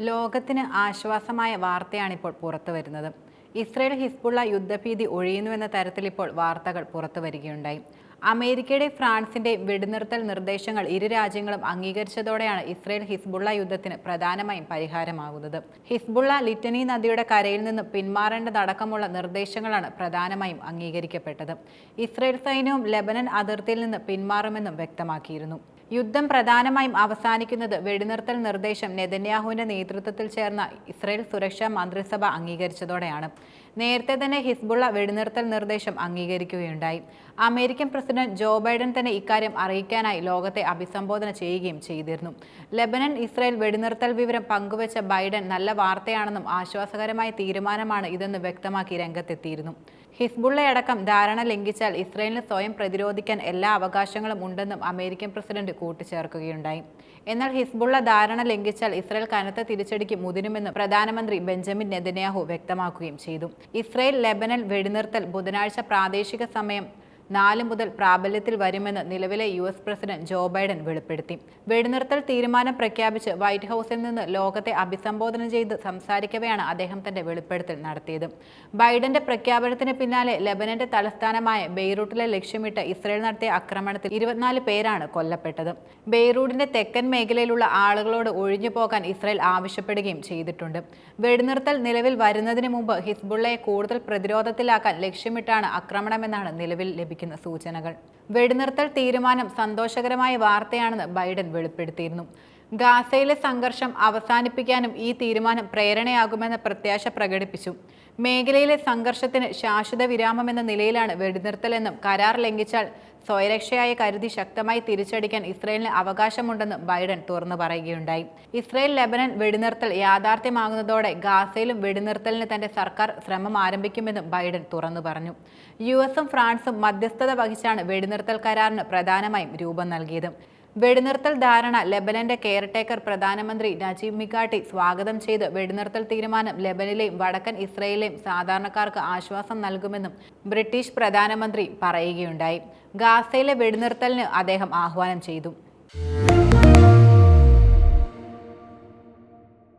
ലോകത്തിന് ആശ്വാസമായ വാർത്തയാണിപ്പോൾ പുറത്തുവരുന്നത്. Israel Hezbollah യുദ്ധഭീതി ഒഴിയുന്നുവെന്ന തരത്തിൽ ഇപ്പോൾ വാർത്തകൾ പുറത്തുവരികയുണ്ടായി. അമേരിക്കയുടെ ഫ്രാൻസിന്റെയും വെടിനിർത്തൽ നിർദ്ദേശങ്ങൾ ഇരു രാജ്യങ്ങളും അംഗീകരിച്ചതോടെയാണ് ഇസ്രയേൽ ഹിസ്ബുള്ള യുദ്ധത്തിന് പ്രധാനമായും പരിഹാരമാകുന്നത്. ഹിസ്ബുള്ള ലിറ്റനി നദിയുടെ കരയിൽ നിന്ന് പിന്മാറേണ്ടതടക്കമുള്ള നിർദ്ദേശങ്ങളാണ് പ്രധാനമായും അംഗീകരിക്കപ്പെട്ടത്. ഇസ്രയേൽ സൈന്യവും ലെബനൻ അതിർത്തിയിൽ നിന്ന് പിന്മാറുമെന്നും വ്യക്തമാക്കിയിരുന്നു. യുദ്ധം പ്രധാനമായും അവസാനിക്കുന്നത് വെടിനിർത്തൽ നിർദ്ദേശം നെതന്യാഹുവിന്റെ നേതൃത്വത്തിൽ ചേർന്ന ഇസ്രയേൽ സുരക്ഷാ മന്ത്രിസഭ അംഗീകരിച്ചതോടെയാണ്. നേരത്തെ തന്നെ ഹിസ്ബുള്ള വെടിനിർത്തൽ നിർദ്ദേശം അംഗീകരിക്കുകയുണ്ടായി. അമേരിക്കൻ പ്രസിഡന്റ് ജോ ബൈഡൻ തന്നെ ഇക്കാര്യം അറിയിക്കാനായി ലോകത്തെ അഭിസംബോധന ചെയ്യുകയും ചെയ്തിരുന്നു. ലെബനൻ ഇസ്രയേൽ വെടിനിർത്തൽ വിവരം പങ്കുവച്ച ബൈഡൻ നല്ല വാർത്തയാണെന്നും ആശ്വാസകരമായ തീരുമാനമാണ് ഇതെന്ന് വ്യക്തമാക്കി രംഗത്തെത്തിയിരുന്നു. ഹിസ്ബുള്ളയടക്കം ധാരണ ലംഘിച്ചാൽ ഇസ്രയേലിന് സ്വയം പ്രതിരോധിക്കാൻ എല്ലാ അവകാശങ്ങളും ഉണ്ടെന്നും അമേരിക്കൻ പ്രസിഡന്റ് കൂട്ടിച്ചേർക്കുകയുണ്ടായി. എന്നാൽ ഹിസ്ബുള്ള ധാരണ ലംഘിച്ചാൽ ഇസ്രയേൽ കനത്ത തിരിച്ചടിക്ക് മുതിരുമെന്നും പ്രധാനമന്ത്രി ബെഞ്ചമിൻ നെതന്യാഹു വ്യക്തമാക്കുകയും ചെയ്തു. ഇസ്രയേൽ ലെബനൻ വെടിനിർത്തൽ ബുധനാഴ്ച പ്രാദേശിക സമയം 4 മുതൽ പ്രാബല്യത്തിൽ വരുമെന്ന് നിലവിലെ US പ്രസിഡന്റ് ജോ ബൈഡൻ വെളിപ്പെടുത്തി. വെടിനിർത്തൽ തീരുമാനം പ്രഖ്യാപിച്ച് വൈറ്റ് ഹൗസിൽ നിന്ന് ലോകത്തെ അഭിസംബോധന ചെയ്ത് സംസാരിക്കവെയാണ് അദ്ദേഹം തന്റെ വെളിപ്പെടുത്തൽ നടത്തിയത്. ബൈഡന്റെ പ്രഖ്യാപനത്തിന് പിന്നാലെ ലെബനന്റെ തലസ്ഥാനമായ ബെയ്റൂട്ടിലെ ലക്ഷ്യമിട്ട് ഇസ്രയേൽ നടത്തിയ ആക്രമണത്തിൽ 24 പേരാണ് കൊല്ലപ്പെട്ടത്. ബെയ്റൂട്ടിന്റെ തെക്കൻ മേഖലയിലുള്ള ആളുകളോട് ഒഴിഞ്ഞു പോകാൻ ഇസ്രയേൽ ആവശ്യപ്പെടുകയും ചെയ്തിട്ടുണ്ട്. വെടിനിർത്തൽ നിലവിൽ വരുന്നതിന് മുമ്പ് ഹിസ്ബുള്ളയെ കൂടുതൽ പ്രതിരോധത്തിലാക്കാൻ ലക്ഷ്യമിട്ടാണ് ആക്രമണമെന്നാണ് നിലവിൽ ലഭിക്കുന്ന സൂചനകൾ. വെടിനിർത്തൽ തീരുമാനം സന്തോഷകരമായ വാർത്തയാണെന്ന് ബൈഡൻ വെളിപ്പെടുത്തിയിരുന്നു. ഗാസയിലെ സംഘർഷം അവസാനിപ്പിക്കാനും ഈ തീരുമാനം പ്രേരണയാകുമെന്ന പ്രത്യാശ പ്രകടിപ്പിച്ചു. മേഖലയിലെ സംഘർഷത്തിന് ശാശ്വത വിരാമമെന്ന നിലയിലാണ് വെടിനിർത്തലെന്നും കരാർ ലംഘിച്ചാൽ സ്വയരക്ഷയായി കരുതി ശക്തമായി തിരിച്ചടിക്കാൻ ഇസ്രയേലിന് അവകാശമുണ്ടെന്ന് ബൈഡൻ തുറന്നു പറയുകയുണ്ടായി. ഇസ്രയേൽ ലെബനൻ വെടിനിർത്തൽ യാഥാർത്ഥ്യമാകുന്നതോടെ ഗാസയിലും വെടിനിർത്തലിന് തന്റെ സർക്കാർ ശ്രമം ആരംഭിക്കുമെന്നും ബൈഡൻ തുറന്നു പറഞ്ഞു. USഉം ഫ്രാൻസും മധ്യസ്ഥത വഹിച്ചാണ് വെടിനിർത്തൽ കരാറിന് പ്രധാനമായും രൂപം നൽകിയത്. വെടിനിർത്തൽ ധാരണ ലെബനന്റെ കെയർടേക്കർ പ്രധാനമന്ത്രി നജീബ് മികാട്ടി സ്വാഗതം ചെയ്ത് വെടിനിർത്തൽ തീരുമാനം ലെബനിലെയും വടക്കൻ ഇസ്രയേലിലെയും സാധാരണക്കാർക്ക് ആശ്വാസം നൽകുമെന്നും ബ്രിട്ടീഷ് പ്രധാനമന്ത്രി പറയുകയുണ്ടായി. ഗാസയിലെ വെടിനിർത്തലിന് അദ്ദേഹം ആഹ്വാനം ചെയ്തു.